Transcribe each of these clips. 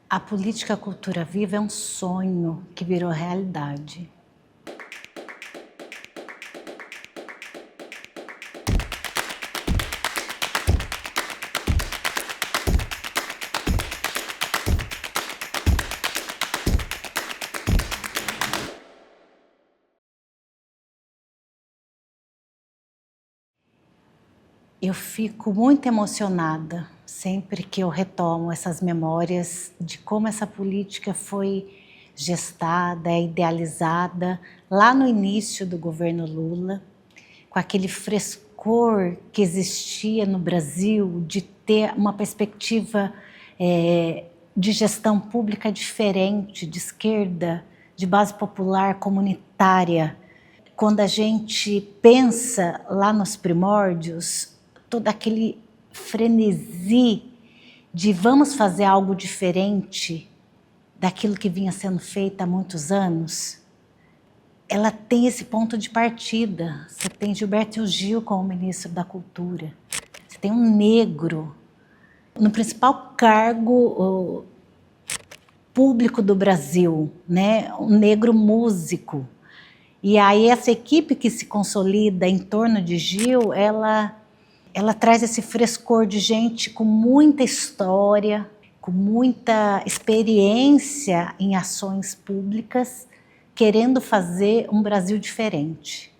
A política Cultura Viva é um sonho que virou realidade. Eu fico muito emocionada sempre que eu retomo essas memórias de como essa política foi gestada, idealizada lá no início do governo Lula, com aquele frescor que existia no Brasil de ter uma perspectiva de gestão pública diferente, de esquerda, de base popular, comunitária. Quando a gente pensa lá nos primórdios, todo aquele frenesi de vamos fazer algo diferente daquilo que vinha sendo feito há muitos anos, ela tem esse ponto de partida. Você tem Gilberto Gil como ministro da Cultura, você tem um negro no principal cargo público do Brasil, né? Um negro músico. E aí essa equipe que se consolida em torno de Gil, ela traz esse frescor de gente com muita história, com muita experiência em ações públicas, querendo fazer um Brasil diferente.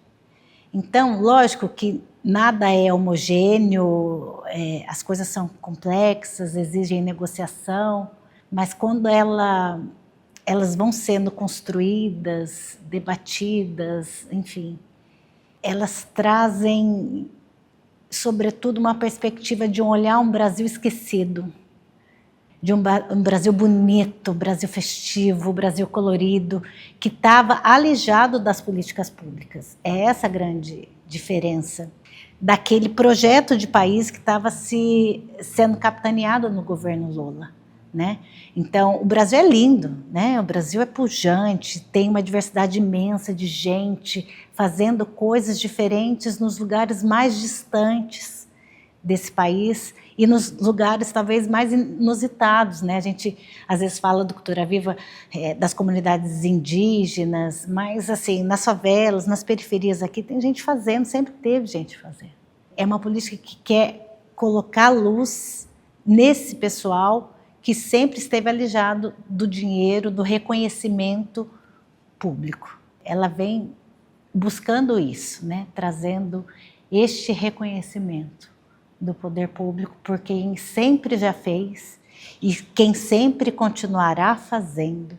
Então, lógico que nada é homogêneo, as coisas são complexas, exigem negociação, mas quando elas vão sendo construídas, debatidas, enfim, elas trazem, sobretudo, uma perspectiva de olhar um Brasil esquecido, de um Brasil bonito, um Brasil festivo, um Brasil colorido, que estava alijado das políticas públicas. É essa a grande diferença daquele projeto de país que estava sendo capitaneado no governo Lula, né? Então, o Brasil é lindo, né? O Brasil é pujante, tem uma diversidade imensa de gente fazendo coisas diferentes nos lugares mais distantes desse país e nos lugares talvez mais inusitados, né? A gente às vezes fala do Cultura Viva das comunidades indígenas, mas assim, nas favelas, nas periferias aqui, tem gente fazendo, sempre teve gente fazendo. É uma política que quer colocar luz nesse pessoal que sempre esteve alijado do dinheiro, do reconhecimento público. Ela vem buscando isso, né? Trazendo este reconhecimento do poder público por quem sempre já fez e quem sempre continuará fazendo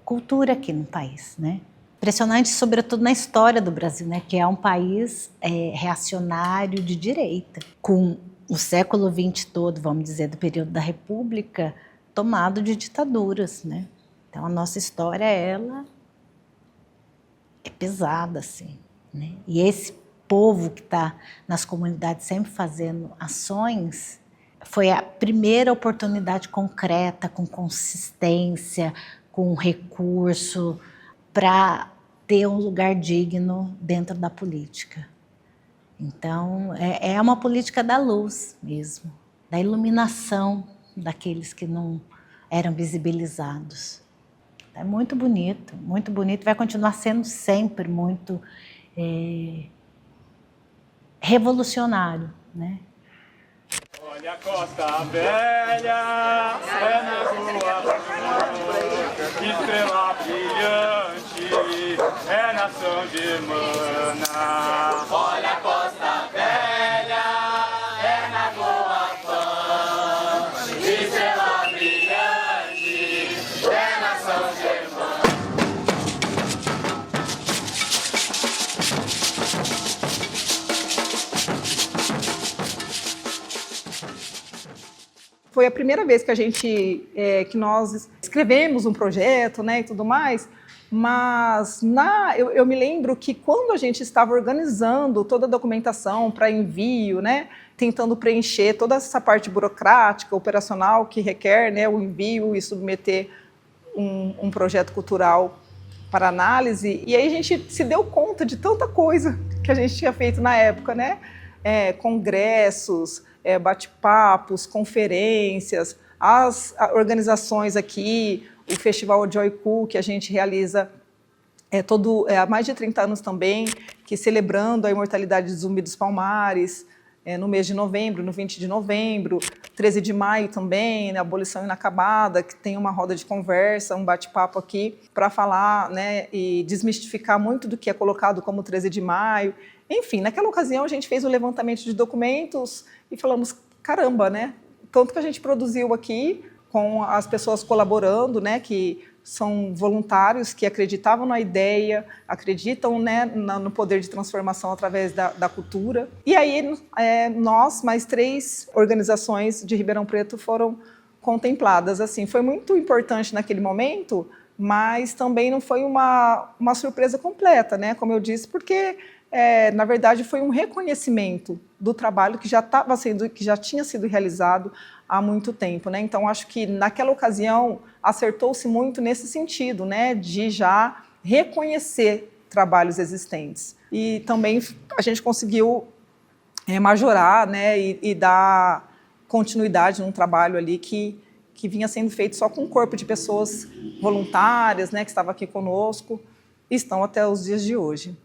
cultura aqui no país, né? Impressionante, sobretudo na história do Brasil, né? Que é um país reacionário de direita, com o século XX todo, vamos dizer, do período da República, tomado de ditaduras, né? Então a nossa história, ela é pesada, assim, né? E esse povo que está nas comunidades sempre fazendo ações, foi a primeira oportunidade concreta, com consistência, com recurso, para ter um lugar digno dentro da política. Então, é uma política da luz mesmo, da iluminação daqueles que não eram visibilizados. É muito bonito, vai continuar sendo sempre muito revolucionário, né? Olha a Costa Velha, é na rua, estrela brilhante, é nação germana. Olha a Costa Velha, é na Boa Fã, estrela brilhante, é nação germana. Foi a primeira vez que nós escrevemos um projeto, né, e tudo mais, mas eu me lembro que quando a gente estava organizando toda a documentação para envio, né, tentando preencher toda essa parte burocrática, operacional que requer, né, o envio e submeter um projeto cultural para análise, e aí a gente se deu conta de tanta coisa que a gente tinha feito na época, né, congressos, bate-papos, conferências, as organizações aqui, o Festival Joy Cool, que a gente realiza há mais de 30 anos também, que celebrando a imortalidade de Zumbi dos Palmares, no mês de novembro, no 20 de novembro, 13 de maio também, né, Abolição Inacabada, que tem uma roda de conversa, um bate-papo aqui para falar, né, e desmistificar muito do que é colocado como 13 de maio. Enfim, naquela ocasião a gente fez o levantamento de documentos e falamos, caramba, né, tanto que a gente produziu aqui, com as pessoas colaborando, né, que são voluntários que acreditavam na ideia, acreditam, né, no poder de transformação através da cultura. E aí nós, mais 3 organizações de Ribeirão Preto foram contempladas. Assim, foi muito importante naquele momento, mas também não foi uma surpresa completa, né, como eu disse, porque na verdade foi um reconhecimento do trabalho que já tinha sido realizado há muito tempo, né? Então acho que naquela ocasião acertou-se muito nesse sentido, né, de já reconhecer trabalhos existentes. E também a gente conseguiu majorar, né, e dar continuidade num trabalho ali que vinha sendo feito só com um corpo de pessoas voluntárias, né, que estava aqui conosco e estão até os dias de hoje.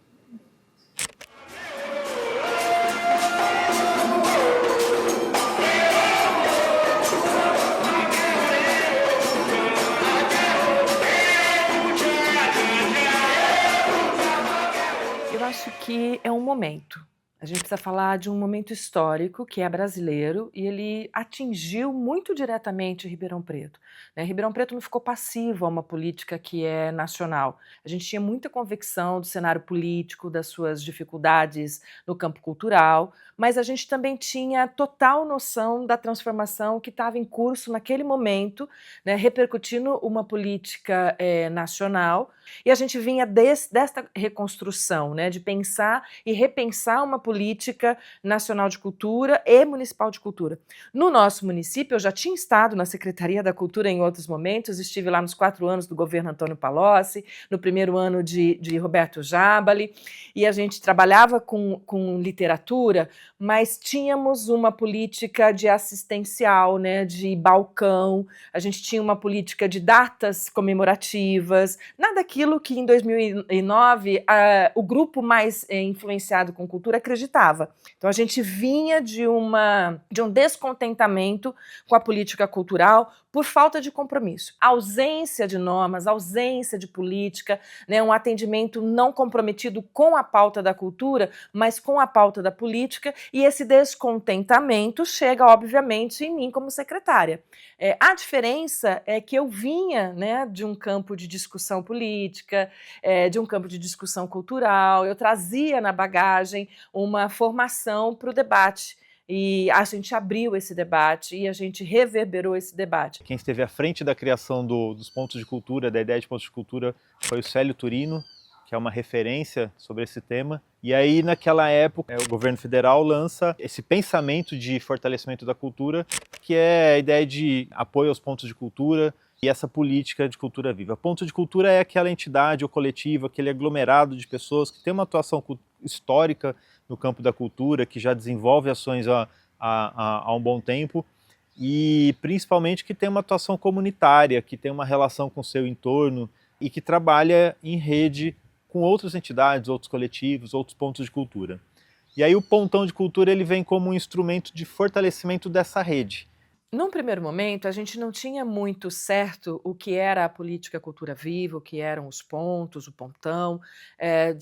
Acho que é um momento. A gente precisa falar de um momento histórico que é brasileiro e ele atingiu muito diretamente Ribeirão Preto, né? Ribeirão Preto não ficou passivo a uma política que é nacional. A gente tinha muita convicção do cenário político, das suas dificuldades no campo cultural, mas a gente também tinha total noção da transformação que estava em curso naquele momento, né, repercutindo uma política nacional, e a gente vinha desta reconstrução, né, de pensar e repensar uma política nacional de cultura e municipal de cultura. No nosso município, eu já tinha estado na Secretaria da Cultura em outros momentos, estive lá nos 4 anos do governo Antônio Palocci, no primeiro ano de Roberto Jábali, e a gente trabalhava com literatura, mas tínhamos uma política de assistencial, né, de balcão, a gente tinha uma política de datas comemorativas, nada daquilo que em 2009 o grupo mais influenciado com cultura acreditava. Então a gente vinha de um descontentamento com a política cultural por falta de compromisso, ausência de normas, ausência de política, né, um atendimento não comprometido com a pauta da cultura, mas com a pauta da política, e esse descontentamento chega, obviamente, em mim como secretária. A diferença é que eu vinha, né, de um campo de discussão política, de um campo de discussão cultural, eu trazia na bagagem uma formação para o debate. E a gente abriu esse debate e a gente reverberou esse debate. Quem esteve à frente da criação dos pontos de cultura, da ideia de pontos de cultura, foi o Célio Turino, que é uma referência sobre esse tema. E aí, naquela época, o governo federal lança esse pensamento de fortalecimento da cultura, que é a ideia de apoio aos pontos de cultura e essa política de cultura viva. Ponto de cultura é aquela entidade ou coletiva, aquele aglomerado de pessoas que tem uma atuação histórica no campo da cultura, que já desenvolve ações há um bom tempo, e principalmente que tem uma atuação comunitária, que tem uma relação com o seu entorno e que trabalha em rede com outras entidades, outros coletivos, outros pontos de cultura. E aí o pontão de cultura ele vem como um instrumento de fortalecimento dessa rede. Num primeiro momento, a gente não tinha muito certo o que era a política cultura viva, o que eram os pontos, o pontão.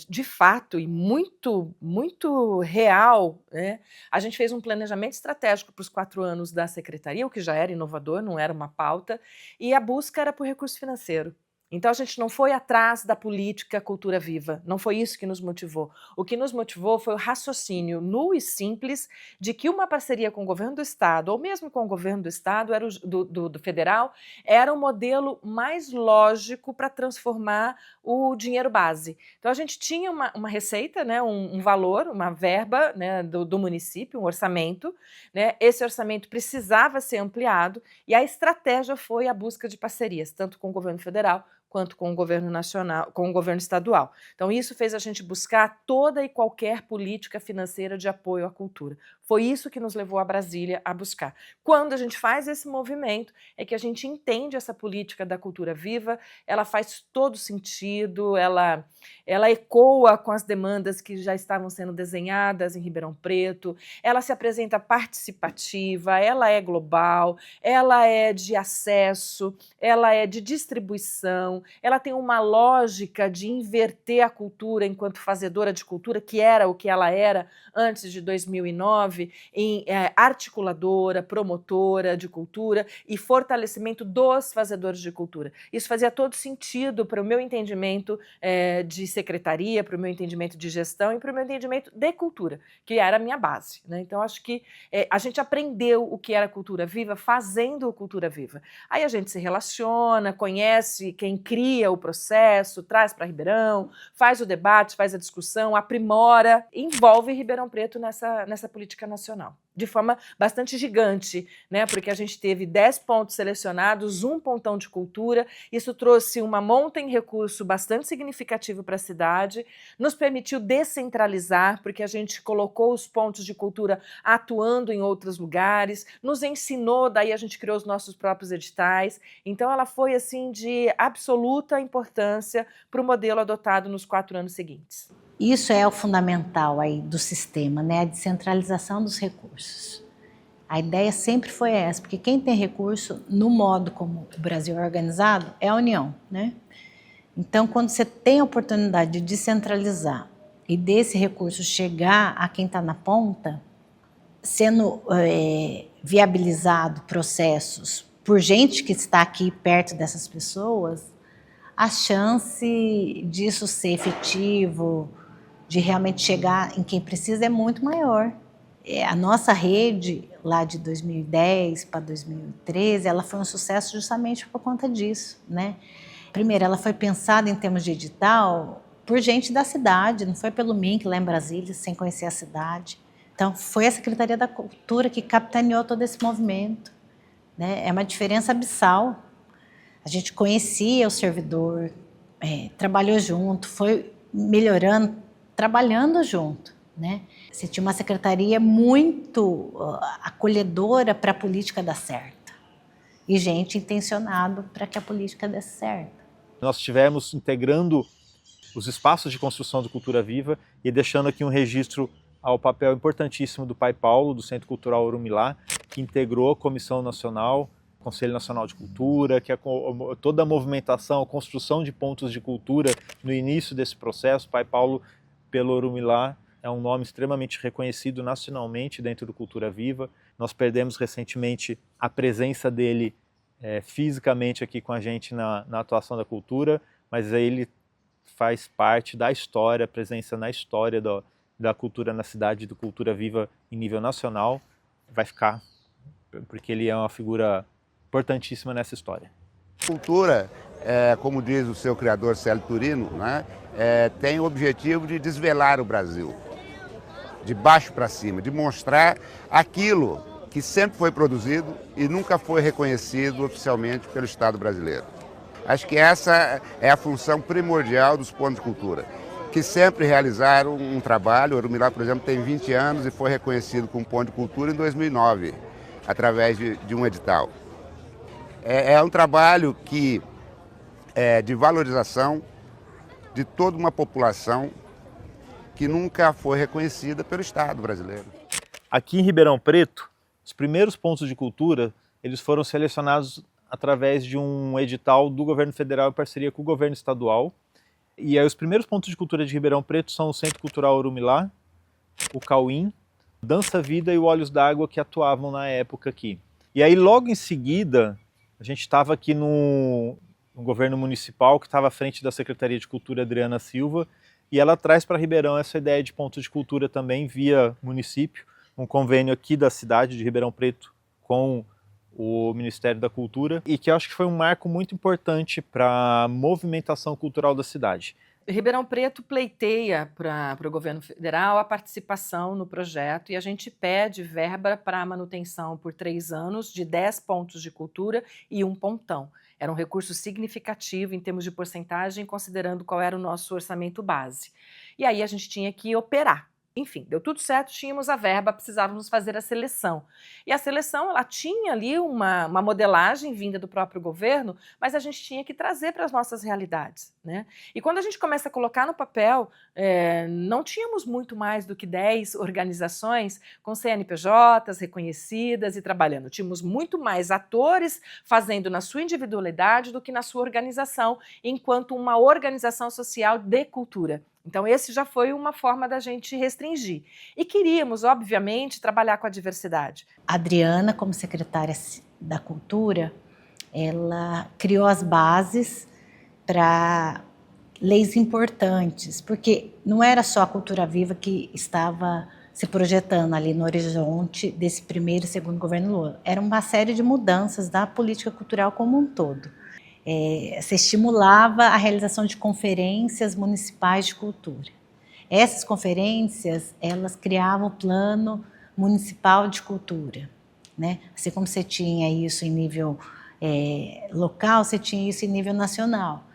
De fato, e muito, muito real, né? A gente fez um planejamento estratégico para os 4 anos da secretaria, o que já era inovador, não era uma pauta, e a busca era por recurso financeiro. Então a gente não foi atrás da política cultura viva, não foi isso que nos motivou. O que nos motivou foi o raciocínio nu e simples de que uma parceria com o governo do estado, ou mesmo com o governo do estado, do federal, era o modelo mais lógico para transformar o dinheiro base. Então a gente tinha uma receita, né, um valor, uma verba, né, do município, um orçamento, né, esse orçamento precisava ser ampliado e a estratégia foi a busca de parcerias, tanto com o governo federal quanto com o governo nacional, com o governo estadual. Então isso fez a gente buscar toda e qualquer política financeira de apoio à cultura. Foi isso que nos levou a Brasília a buscar. Quando a gente faz esse movimento, é que a gente entende essa política da cultura viva, ela faz todo sentido, ela ecoa com as demandas que já estavam sendo desenhadas em Ribeirão Preto, ela se apresenta participativa, ela é global, ela é de acesso, ela é de distribuição, ela tem uma lógica de inverter a cultura enquanto fazedora de cultura, que era o que ela era antes de 2009, em articuladora, promotora de cultura e fortalecimento dos fazedores de cultura. Isso fazia todo sentido para o meu entendimento de secretaria, para o meu entendimento de gestão e para o meu entendimento de cultura, que era a minha base, né? Então, acho que a gente aprendeu o que era cultura viva fazendo cultura viva. Aí a gente se relaciona, conhece quem cria o processo, traz para Ribeirão, faz o debate, faz a discussão, aprimora, envolve Ribeirão Preto nessa política nacional, de forma bastante gigante, né? Porque a gente teve 10 pontos selecionados, 1 pontão de cultura, isso trouxe uma monta em recurso bastante significativo para a cidade, nos permitiu descentralizar, porque a gente colocou os pontos de cultura atuando em outros lugares, nos ensinou, daí a gente criou os nossos próprios editais, então ela foi assim de absoluta importância para o modelo adotado nos 4 anos seguintes. Isso é o fundamental aí do sistema, né? A descentralização dos recursos. A ideia sempre foi essa, porque quem tem recurso, no modo como o Brasil é organizado, é a União, né? Então, quando você tem a oportunidade de descentralizar e desse recurso chegar a quem está na ponta, sendo viabilizado processos por gente que está aqui perto dessas pessoas, a chance disso ser efetivo, de realmente chegar em quem precisa, é muito maior. A nossa rede, lá de 2010 para 2013, ela foi um sucesso justamente por conta disso, né? Primeiro, ela foi pensada em termos de edital por gente da cidade, não foi pelo MINC lá em Brasília, sem conhecer a cidade. Então, foi a Secretaria da Cultura que capitaneou todo esse movimento, né? É uma diferença abissal. A gente conhecia o servidor, trabalhou junto, foi melhorando, trabalhando junto, né? Você tinha uma secretaria muito acolhedora para a política dar certo e gente intencionada para que a política desse certo. Nós estivemos integrando os espaços de construção de cultura viva e deixando aqui um registro ao papel importantíssimo do Pai Paulo, do Centro Cultural Orumilá, que integrou a Comissão Nacional, Conselho Nacional de Cultura, que é toda a movimentação, a construção de pontos de cultura no início desse processo. Pai Paulo, pelo Orumilá, é um nome extremamente reconhecido nacionalmente dentro do Cultura Viva. Nós perdemos recentemente a presença dele fisicamente aqui com a gente na atuação da cultura, mas ele faz parte da história, presença na história da cultura na cidade, do Cultura Viva em nível nacional. Vai ficar, porque ele é uma figura importantíssima nessa história. Cultura, como diz o seu criador Célio Turino, né, tem o objetivo de desvelar o Brasil, de baixo para cima, de mostrar aquilo que sempre foi produzido e nunca foi reconhecido oficialmente pelo Estado brasileiro. Acho que essa é a função primordial dos pontos de cultura, que sempre realizaram um trabalho. O Orumilá, por exemplo, tem 20 anos e foi reconhecido como ponto de cultura em 2009, através de um edital. É um trabalho que de valorização de toda uma população que nunca foi reconhecida pelo Estado brasileiro. Aqui em Ribeirão Preto, os primeiros pontos de cultura, eles foram selecionados através de um edital do governo federal em parceria com o governo estadual. E aí os primeiros pontos de cultura de Ribeirão Preto são o Centro Cultural Orumilá, o Cauim, Dança Vida e o Olhos d'Água, que atuavam na época aqui. E aí logo em seguida, a gente estava aqui no governo municipal, que estava à frente da Secretaria de Cultura, Adriana Silva, e ela traz para Ribeirão essa ideia de pontos de cultura também via município, um convênio aqui da cidade de Ribeirão Preto com o Ministério da Cultura, e que eu acho que foi um marco muito importante para a movimentação cultural da cidade. Ribeirão Preto pleiteia para o governo federal a participação no projeto e a gente pede verba para a manutenção por 3 anos de 10 pontos de cultura e 1 pontão. Era um recurso significativo em termos de porcentagem, considerando qual era o nosso orçamento base. E aí a gente tinha que operar. Enfim, deu tudo certo, tínhamos a verba, precisávamos fazer a seleção. E a seleção, ela tinha ali uma modelagem vinda do próprio governo, mas a gente tinha que trazer para as nossas realidades, né? E quando a gente começa a colocar no papel, não tínhamos muito mais do que 10 organizações com CNPJs reconhecidas e trabalhando. Tínhamos muito mais atores fazendo na sua individualidade do que na sua organização, enquanto uma organização social de cultura. Então, esse já foi uma forma da gente restringir. E queríamos, obviamente, trabalhar com a diversidade. A Adriana, como secretária da Cultura, ela criou as bases para leis importantes, porque não era só a Cultura Viva que estava se projetando ali no horizonte desse primeiro e segundo governo Lula. Era uma série de mudanças da política cultural como um todo. Se estimulava a realização de conferências municipais de cultura. Essas conferências, elas criavam o plano municipal de cultura, né? Assim como você tinha isso em nível local, você tinha isso em nível nacional.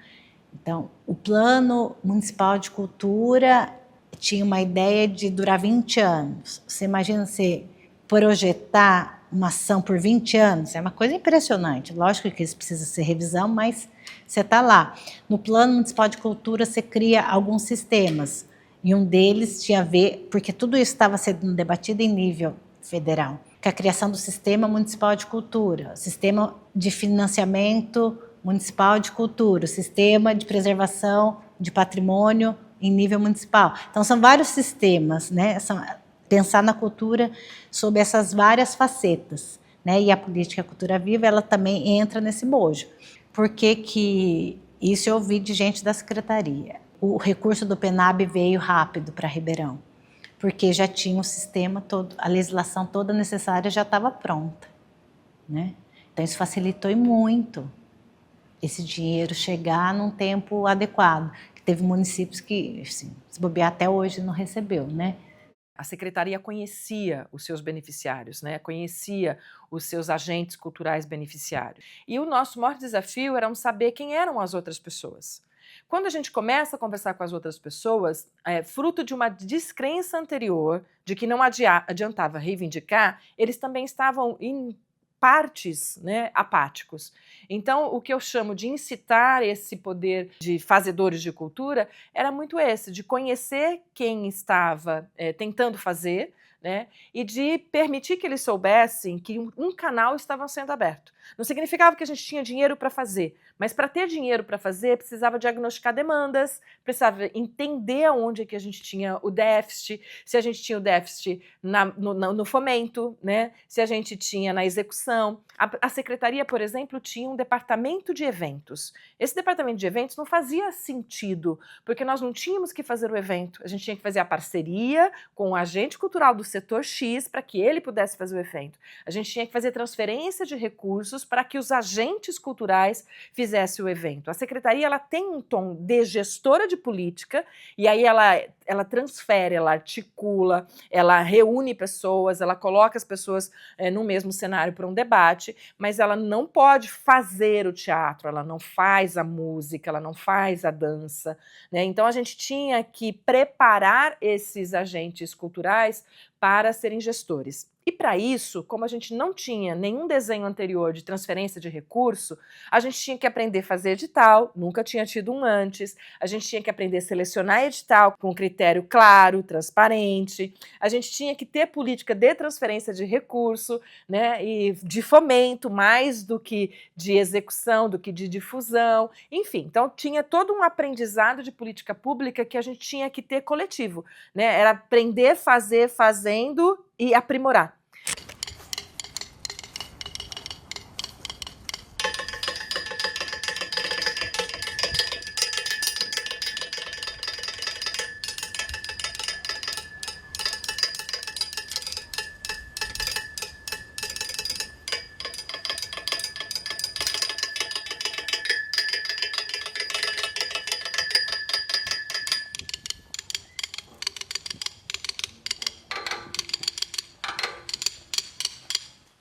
Então, o plano municipal de cultura tinha uma ideia de durar 20 anos. Você imagina você projetar uma ação por 20 anos, é uma coisa impressionante. Lógico que isso precisa ser revisão, mas você está lá. No Plano Municipal de Cultura, você cria alguns sistemas, e um deles tinha a ver, porque tudo isso estava sendo debatido em nível federal, que é a criação do Sistema Municipal de Cultura, o Sistema de Financiamento Municipal de Cultura, o Sistema de Preservação de Patrimônio em nível municipal. Então, são vários sistemas, né? Pensar na cultura sob essas várias facetas, né? E a política Cultura Viva, ela também entra nesse bojo. Por que isso eu ouvi de gente da secretaria? O recurso do PENAB veio rápido para Ribeirão, porque já tinha o sistema todo, a legislação toda necessária já estava pronta, né? Então isso facilitou muito esse dinheiro chegar num tempo adequado. Teve municípios que, assim, se bobear até hoje, não recebeu, né? A secretaria conhecia os seus beneficiários, né? Conhecia os seus agentes culturais beneficiários. E o nosso maior desafio era saber quem eram as outras pessoas. Quando a gente começa a conversar com as outras pessoas, fruto de uma descrença anterior, de que não adiantava reivindicar, eles também estavam em partes, né, apáticos. Então, o que eu chamo de incitar esse poder de fazedores de cultura era muito esse, de conhecer quem estava tentando fazer, né, e de permitir que eles soubessem que um canal estava sendo aberto. Não significava que a gente tinha dinheiro para fazer, mas para ter dinheiro para fazer, precisava diagnosticar demandas, precisava entender onde é que a gente tinha o déficit, se a gente tinha o déficit no fomento, né? Se a gente tinha na execução. A secretaria, por exemplo, tinha um departamento de eventos. Esse departamento de eventos não fazia sentido, porque nós não tínhamos que fazer o evento, a gente tinha que fazer a parceria com o agente cultural do setor X para que ele pudesse fazer o evento. A gente tinha que fazer transferência de recursos para que os agentes culturais fizessem o evento. A secretaria, ela tem um tom de gestora de política, e aí ela transfere, ela articula, ela reúne pessoas, ela coloca as pessoas no mesmo cenário para um debate, mas ela não pode fazer o teatro, ela não faz a música, ela não faz a dança, né? Então a gente tinha que preparar esses agentes culturais para serem gestores. E para isso, como a gente não tinha nenhum desenho anterior de transferência de recurso, a gente tinha que aprender a fazer edital, nunca tinha tido um antes, a gente tinha que aprender a selecionar edital com critério claro, transparente, a gente tinha que ter política de transferência de recurso, né, e de fomento, mais do que de execução, do que de difusão, enfim. Então tinha todo um aprendizado de política pública que a gente tinha que ter coletivo, né, era aprender, fazer, fazendo e aprimorar.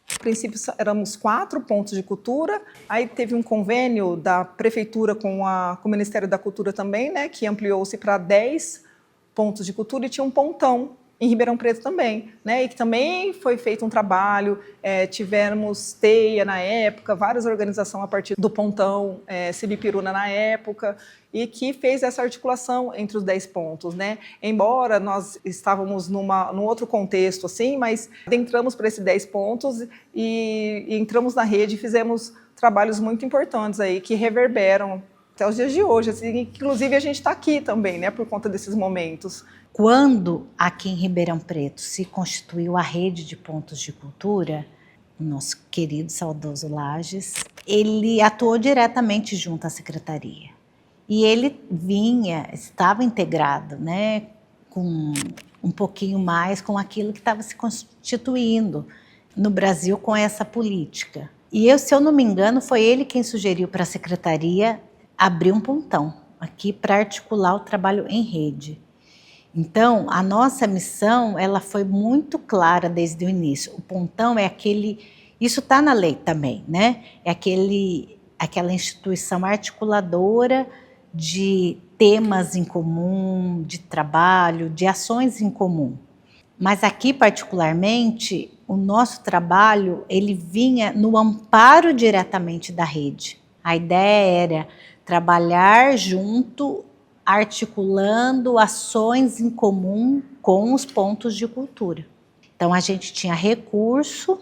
A princípio éramos 4 pontos de cultura, aí teve um convênio da prefeitura com o Ministério da Cultura também, né, que ampliou-se para 10 pontos de cultura e tinha um pontão em Ribeirão Preto também, né? E que também foi feito um trabalho, tivemos TEIA na época, várias organizações a partir do Pontão, Sibipiruna na época, e que fez essa articulação entre os 10 pontos, né? Embora nós estávamos num outro contexto, assim, mas entramos para esses 10 pontos e entramos na rede e fizemos trabalhos muito importantes aí, que reverberam até os dias de hoje, assim, inclusive a gente está aqui também, né, por conta desses momentos. Quando aqui em Ribeirão Preto se constituiu a rede de pontos de cultura, o nosso querido saudoso Lages, ele atuou diretamente junto à secretaria. E ele estava integrado, né, com um pouquinho mais com aquilo que estava se constituindo no Brasil com essa política. E se eu não me engano, foi ele quem sugeriu para a secretaria abrir um pontão aqui para articular o trabalho em rede. Então, a nossa missão, ela foi muito clara desde o início. O pontão é aquele, isso está na lei também, né? É aquela instituição articuladora de temas em comum, de trabalho, de ações em comum. Mas aqui, particularmente, o nosso trabalho, ele vinha no amparo diretamente da rede. A ideia era trabalhar junto, articulando ações em comum com os pontos de cultura. Então, a gente tinha recurso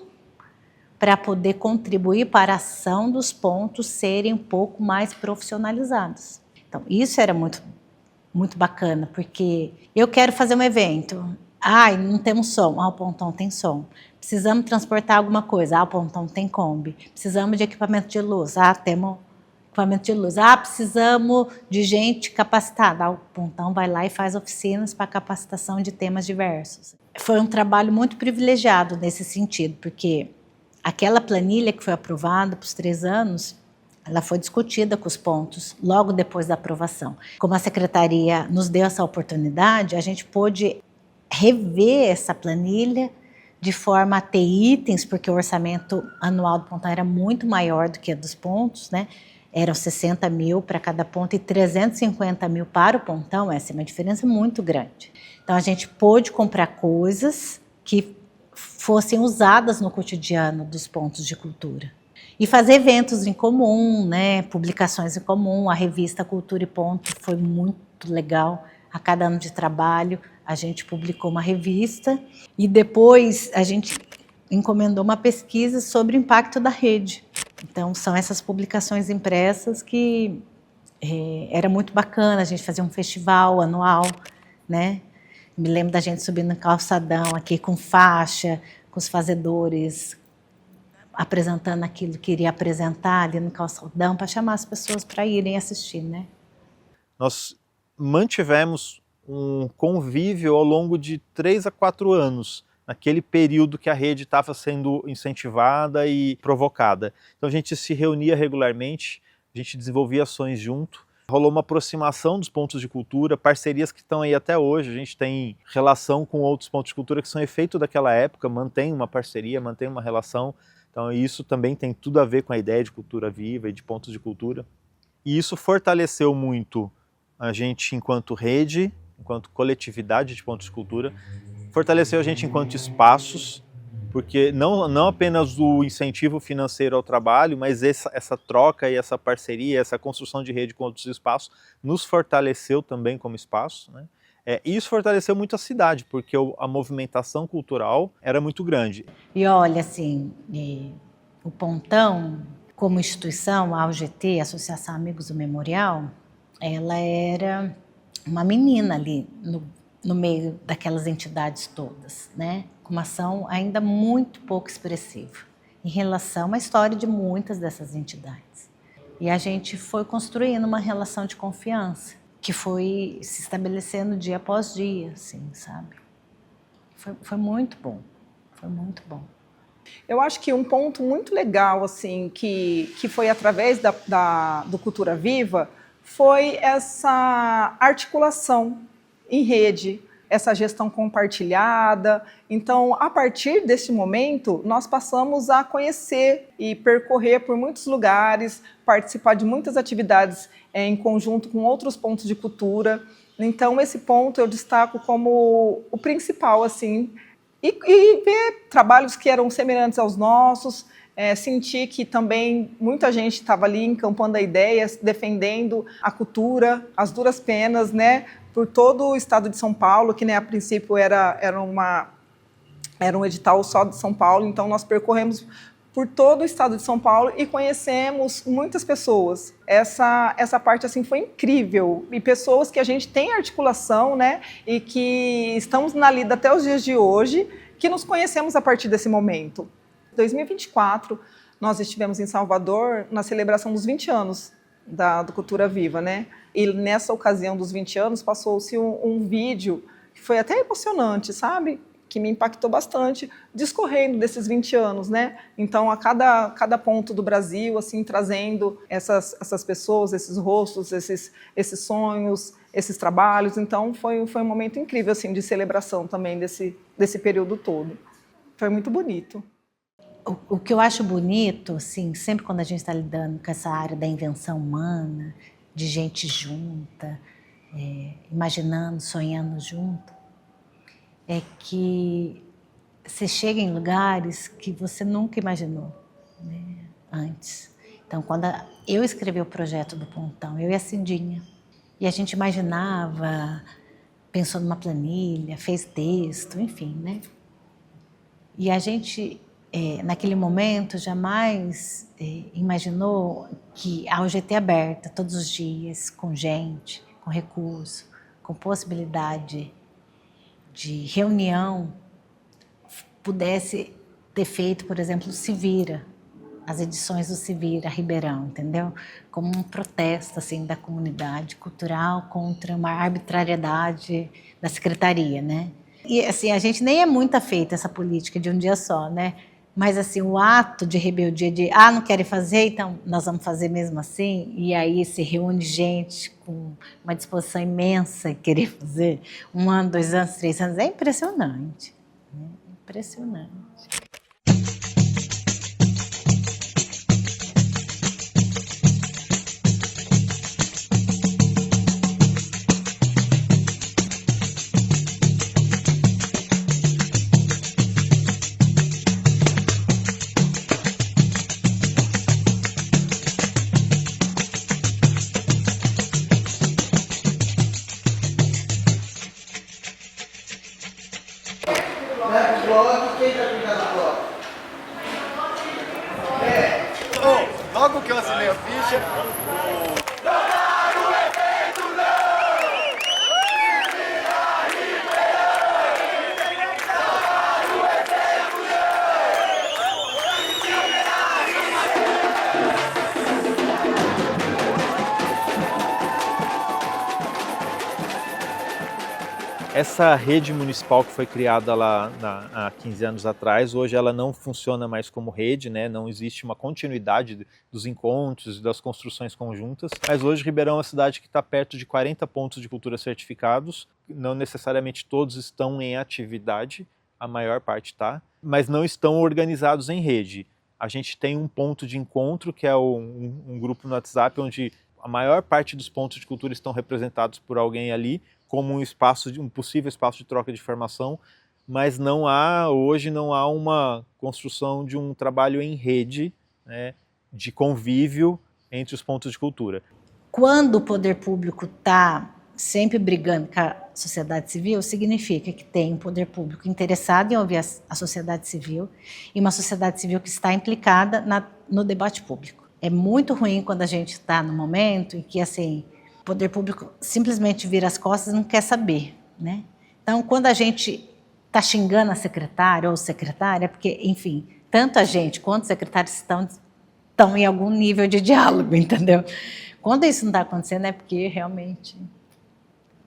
para poder contribuir para a ação dos pontos serem um pouco mais profissionalizados. Então, isso era muito, muito bacana, porque eu quero fazer um evento. Não temos som. O pontão tem som. Precisamos transportar alguma coisa. O pontão tem Kombi. Precisamos de equipamento de luz. Temos equipamento de luz. Precisamos de gente capacitada. O pontão vai lá e faz oficinas para capacitação de temas diversos. Foi um trabalho muito privilegiado nesse sentido, porque aquela planilha que foi aprovada para os 3 anos, ela foi discutida com os pontos logo depois da aprovação. Como a secretaria nos deu essa oportunidade, a gente pôde rever essa planilha de forma a ter itens, porque o orçamento anual do pontão era muito maior do que o dos pontos, né? Eram 60 mil para cada ponto e 350 mil para o pontão, essa é uma diferença muito grande. Então, a gente pôde comprar coisas que fossem usadas no cotidiano dos pontos de cultura. E fazer eventos em comum, né? Publicações em comum, a revista Cultura e Ponto foi muito legal. A cada ano de trabalho, a gente publicou uma revista e depois a gente encomendou uma pesquisa sobre o impacto da rede. Então, são essas publicações impressas que era muito bacana, a gente fazia um festival anual, né? Me lembro da gente subindo no calçadão aqui com faixa, com os fazedores, apresentando aquilo que iria apresentar ali no calçadão, para chamar as pessoas para irem assistir, né? Nós mantivemos um convívio ao longo de 3 a 4 anos, naquele período que a rede estava sendo incentivada e provocada. Então a gente se reunia regularmente, a gente desenvolvia ações junto, rolou uma aproximação dos pontos de cultura, parcerias que estão aí até hoje, a gente tem relação com outros pontos de cultura que são efeito daquela época, mantém uma parceria, mantém uma relação, então isso também tem tudo a ver com a ideia de cultura viva e de pontos de cultura. E isso fortaleceu muito a gente enquanto rede, enquanto coletividade de pontos de cultura, fortaleceu a gente enquanto espaços, porque não apenas o incentivo financeiro ao trabalho, mas essa troca e essa parceria, essa construção de rede com outros espaços, nos fortaleceu também como espaço, né? E isso fortaleceu muito a cidade, porque a movimentação cultural era muito grande. E olha, assim, o Pontão, como instituição, a UGT, a Associação Amigos do Memorial, ela era uma menina ali no meio daquelas entidades todas, né? Com uma ação ainda muito pouco expressiva em relação à história de muitas dessas entidades. E a gente foi construindo uma relação de confiança que foi se estabelecendo dia após dia, assim, sabe? Foi muito bom, foi muito bom. Eu acho que um ponto muito legal, assim, que foi através do Cultura Viva, foi essa articulação em rede, essa gestão compartilhada. Então, a partir deste momento, nós passamos a conhecer e percorrer por muitos lugares, participar de muitas atividades em conjunto com outros pontos de cultura. Então, esse ponto eu destaco como o principal, assim, e ver trabalhos que eram semelhantes aos nossos, sentir que também muita gente estava ali encampando a ideia, defendendo a cultura, as duras penas, né, por todo o estado de São Paulo, que, né, a princípio era um edital só de São Paulo, então nós percorremos por todo o estado de São Paulo e conhecemos muitas pessoas. Essa parte assim foi incrível, e pessoas que a gente tem articulação, né, e que estamos na lida até os dias de hoje, que nos conhecemos a partir desse momento. Em 2024, nós estivemos em Salvador na celebração dos 20 anos do Cultura Viva, né? E nessa ocasião dos 20 anos passou-se um vídeo que foi até emocionante, sabe? Que me impactou bastante, discorrendo desses 20 anos, né? Então, a cada ponto do Brasil, assim, trazendo essas pessoas, esses rostos, esses sonhos, esses trabalhos. Então, foi um momento incrível, assim, de celebração também desse período todo. Foi muito bonito. O que eu acho bonito, assim, sempre quando a gente está lidando com essa área da invenção humana, de gente junta, imaginando, sonhando junto, é que você chega em lugares que você nunca imaginou, né, antes. Então, quando eu escrevi o projeto do Pontão, eu e a Cindinha, e a gente imaginava, pensou numa planilha, fez texto, enfim, né? E a gente, naquele momento, jamais imaginou que a UGT aberta todos os dias, com gente, com recurso, com possibilidade de reunião, pudesse ter feito, por exemplo, o Se Vira, as edições do Se Vira Ribeirão, entendeu? Como um protesto, assim, da comunidade cultural contra uma arbitrariedade da secretaria, né? E, assim, a gente nem é muito afeita essa política de um dia só, né? Mas, assim, o ato de rebeldia de, não querem fazer, então nós vamos fazer mesmo assim, e aí se reúne gente com uma disposição imensa em querer fazer 1 ano, 2 anos, 3 anos, é impressionante, né? Impressionante. Logo que eu assinei a ficha, Essa rede municipal que foi criada lá há 15 anos atrás, hoje ela não funciona mais como rede, né? Não existe uma continuidade dos encontros e das construções conjuntas, mas hoje Ribeirão é uma cidade que está perto de 40 pontos de cultura certificados, não necessariamente todos estão em atividade, a maior parte está, mas não estão organizados em rede. A gente tem um ponto de encontro, que é um grupo no WhatsApp, onde a maior parte dos pontos de cultura estão representados por alguém ali, como um possível espaço de troca de informação, mas hoje não há uma construção de um trabalho em rede, né, de convívio entre os pontos de cultura. Quando o poder público está sempre brigando com a sociedade civil, significa que tem um poder público interessado em ouvir a sociedade civil e uma sociedade civil que está implicada no debate público. É muito ruim quando a gente está no momento em que, assim, o poder público simplesmente vira as costas e não quer saber, né? Então, quando a gente está xingando a secretária ou o secretário, é porque, enfim, tanto a gente quanto os secretários estão em algum nível de diálogo, entendeu? Quando isso não está acontecendo é porque realmente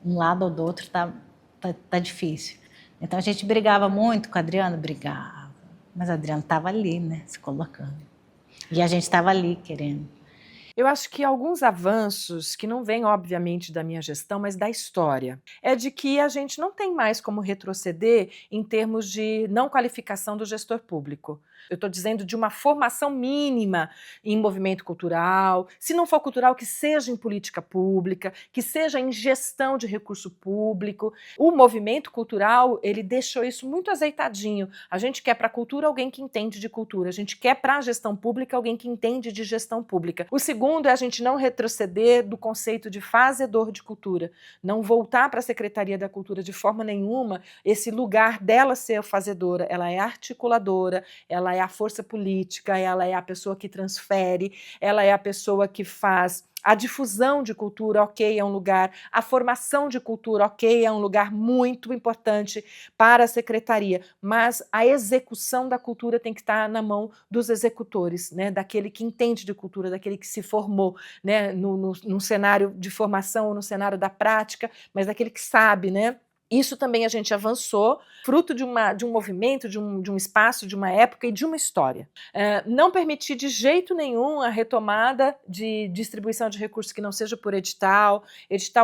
um lado ou do outro tá difícil. Então a gente brigava muito com o Adriano, brigava, mas o Adriano estava ali, né, se colocando. E a gente estava ali querendo. Eu acho que alguns avanços, que não vêm obviamente da minha gestão, mas da história, é de que a gente não tem mais como retroceder em termos de não qualificação do gestor público. Eu estou dizendo de uma formação mínima em movimento cultural, se não for cultural, que seja em política pública, que seja em gestão de recurso público. O movimento cultural, ele deixou isso muito azeitadinho. A gente quer para a cultura alguém que entende de cultura, a gente quer para a gestão pública alguém que entende de gestão pública. O segundo é a gente não retroceder do conceito de fazedor de cultura, não voltar para a Secretaria da Cultura de forma nenhuma, esse lugar dela ser fazedora, ela é articuladora, ela é a força política, ela é a pessoa que transfere, ela é a pessoa que faz a difusão de cultura, ok, é um lugar, a formação de cultura, ok, é um lugar muito importante para a secretaria, mas a execução da cultura tem que estar na mão dos executores, né, daquele que entende de cultura, daquele que se formou, né, no cenário de formação ou no cenário da prática, mas daquele que sabe, né. Isso também a gente avançou, fruto de um movimento, de um espaço, de uma época e de uma história. Não permitir de jeito nenhum a retomada de distribuição de recursos que não seja por edital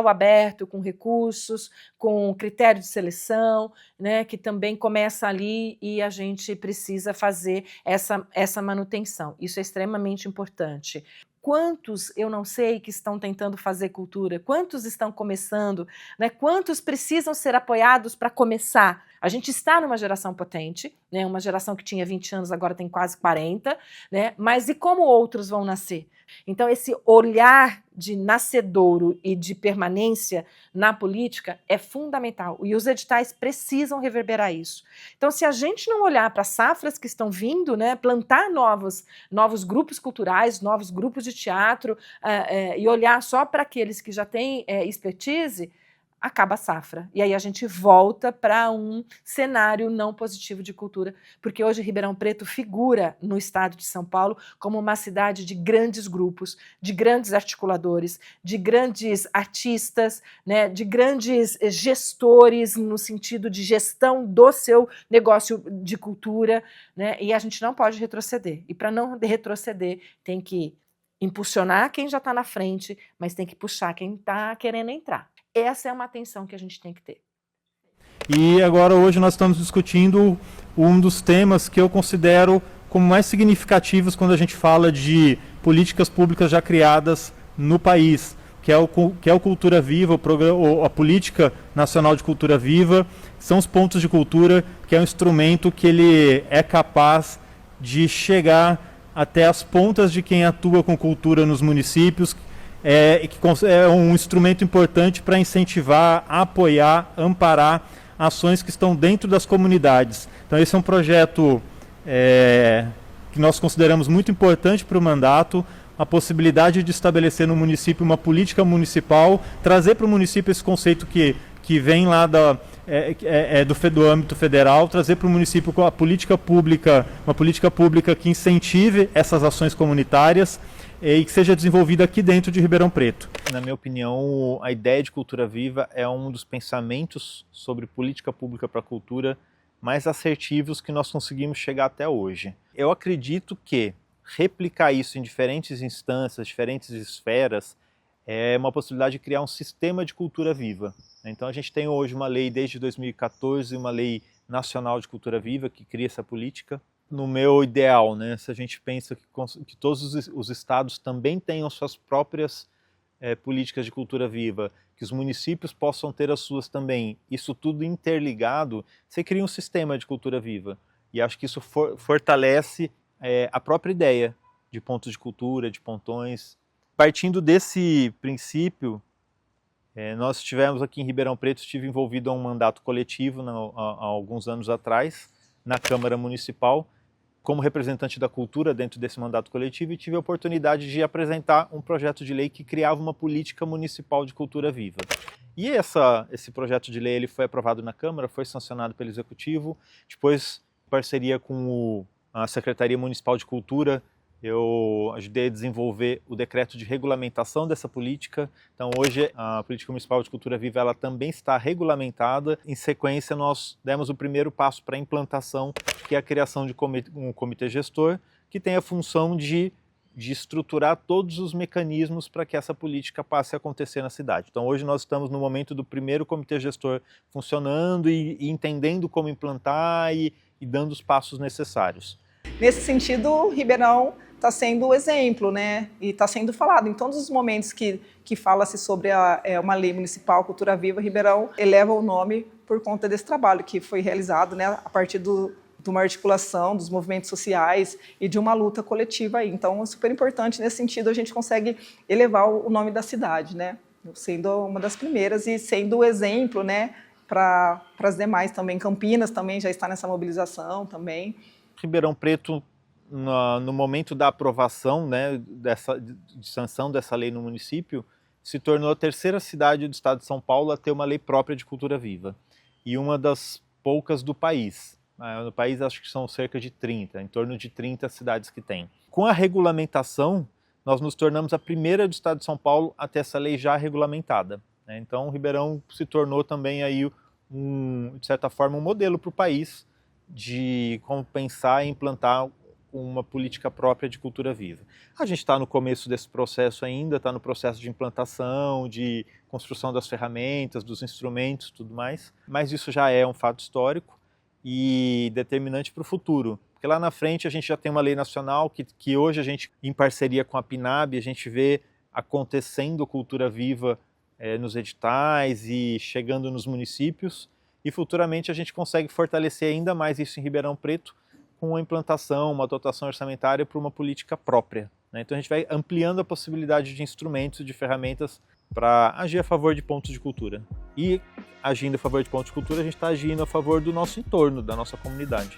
aberto, com recursos, com critério de seleção, né, que também começa ali e a gente precisa fazer essa manutenção. Isso é extremamente importante. Quantos, eu não sei, que estão tentando fazer cultura? Quantos estão começando? Né? Quantos precisam ser apoiados para começar? A gente está numa geração potente, né? Uma geração que tinha 20 anos, agora tem quase 40, né? Mas e como outros vão nascer? Então, esse olhar de nascedouro e de permanência na política é fundamental, e os editais precisam reverberar isso. Então, se a gente não olhar para as safras que estão vindo, né, plantar novos grupos culturais, novos grupos de teatro, e olhar só para aqueles que já têm expertise, acaba a safra. E aí a gente volta para um cenário não positivo de cultura, porque hoje Ribeirão Preto figura no estado de São Paulo como uma cidade de grandes grupos, de grandes articuladores, de grandes artistas, né, de grandes gestores no sentido de gestão do seu negócio de cultura, né, e a gente não pode retroceder. E para não retroceder, tem que impulsionar quem já está na frente, mas tem que puxar quem está querendo entrar. Essa é uma atenção que a gente tem que ter. E agora, hoje, nós estamos discutindo um dos temas que eu considero como mais significativos quando a gente fala de políticas públicas já criadas no país, que é o Cultura Viva, a Política Nacional de Cultura Viva. São os pontos de cultura, que é um instrumento que ele é capaz de chegar até as pontas de quem atua com cultura nos municípios, é um instrumento importante para incentivar, apoiar, amparar ações que estão dentro das comunidades. Então esse é um projeto que nós consideramos muito importante para o mandato, a possibilidade de estabelecer no município uma política municipal, trazer para o município esse conceito que vem lá do âmbito federal, trazer para o município uma política pública que incentive essas ações comunitárias e que seja desenvolvida aqui dentro de Ribeirão Preto. Na minha opinião, a ideia de cultura viva é um dos pensamentos sobre política pública para a cultura mais assertivos que nós conseguimos chegar até hoje. Eu acredito que replicar isso em diferentes instâncias, diferentes esferas, é uma possibilidade de criar um sistema de cultura viva. Então a gente tem hoje uma lei desde 2014, uma lei nacional de cultura viva que cria essa política. No meu ideal, né, se a gente pensa que todos os estados também tenham suas próprias políticas de cultura viva, que os municípios possam ter as suas também, isso tudo interligado, você cria um sistema de cultura viva. E acho que isso fortalece a própria ideia de pontos de cultura, de pontões. Partindo desse princípio, nós estivemos aqui em Ribeirão Preto, estive envolvido a um mandato coletivo há alguns anos atrás, na Câmara Municipal, como representante da cultura dentro desse mandato coletivo, e tive a oportunidade de apresentar um projeto de lei que criava uma política municipal de cultura viva. E esse projeto de lei ele foi aprovado na Câmara, foi sancionado pelo Executivo, depois, em parceria com a Secretaria Municipal de Cultura, eu ajudei a desenvolver o decreto de regulamentação dessa política. Então hoje a Política Municipal de Cultura Viva ela também está regulamentada. Em sequência nós demos o primeiro passo para a implantação, que é a criação de um comitê gestor, que tem a função de de estruturar todos os mecanismos para que essa política passe a acontecer na cidade. Então hoje nós estamos no momento do primeiro comitê gestor funcionando e entendendo como implantar e dando os passos necessários. Nesse sentido, Ribeirão está sendo o exemplo, né? E está sendo falado em todos os momentos que fala-se sobre uma lei municipal, Cultura Viva, Ribeirão eleva o nome por conta desse trabalho que foi realizado, né, a partir de uma articulação dos movimentos sociais e de uma luta coletiva aí. Então, é super importante, nesse sentido, a gente consegue elevar o nome da cidade, né? Sendo uma das primeiras e sendo o exemplo, né, para as demais também. Campinas também já está nessa mobilização também. Ribeirão Preto, no momento da aprovação, né, de sanção dessa lei no município, se tornou a terceira cidade do estado de São Paulo a ter uma lei própria de cultura viva. E uma das poucas do país. No país acho que são cerca de 30, em torno de 30 cidades que tem. Com a regulamentação, nós nos tornamos a primeira do estado de São Paulo a ter essa lei já regulamentada, né? Então, Ribeirão se tornou também aí, de certa forma, um modelo para o país de como pensar e implantar uma política própria de cultura viva. A gente está no começo desse processo ainda, está no processo de implantação, de construção das ferramentas, dos instrumentos, tudo mais, mas isso já é um fato histórico e determinante para o futuro. Porque lá na frente a gente já tem uma lei nacional que hoje a gente, em parceria com a PNAB, a gente vê acontecendo cultura viva nos editais e chegando nos municípios, e futuramente a gente consegue fortalecer ainda mais isso em Ribeirão Preto com a implantação, uma dotação orçamentária para uma política própria, né? Então a gente vai ampliando a possibilidade de instrumentos e de ferramentas para agir a favor de pontos de cultura. E agindo a favor de pontos de cultura, a gente está agindo a favor do nosso entorno, da nossa comunidade.